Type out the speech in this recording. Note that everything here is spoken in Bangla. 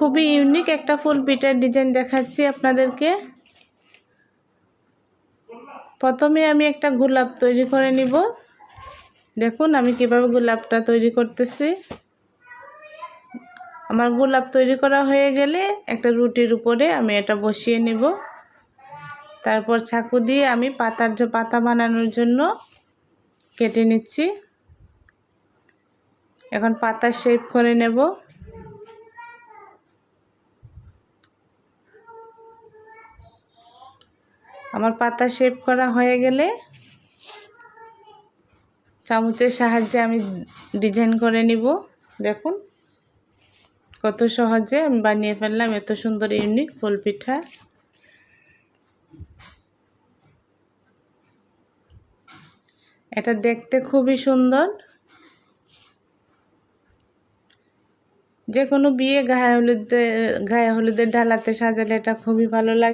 খুবই ইউনিক একটা ফুল পিঠার ডিজাইন দেখাচ্ছি আপনাদেরকে। প্রথমে আমি একটা গোলাপ তৈরি করে নিব। দেখুন আমি কিভাবে গোলাপটা তৈরি করতেছি। আমার গোলাপ তৈরি করা হয়ে গেলে একটা রুটির উপরে আমি এটা বসিয়ে নিব। তারপর চাকু দিয়ে আমি পাতা বানানোর জন্য কেটে নিচ্ছি। এখন পাতা শেপ করে নেব। আমার পাতা শেপ করা হয়ে গেলে চামচের সাহায্যে আমি ডিজাইন করে নিব। দেখুন কত সহজে আমি বানিয়ে ফেললাম এত সুন্দর ইউনিক ফুল পিঠা। এটা দেখতে খুবই সুন্দর। যে কোনো বিয়ে গায়ে হলুদের ডালাতে সাজালে এটা খুবই ভালো লাগে।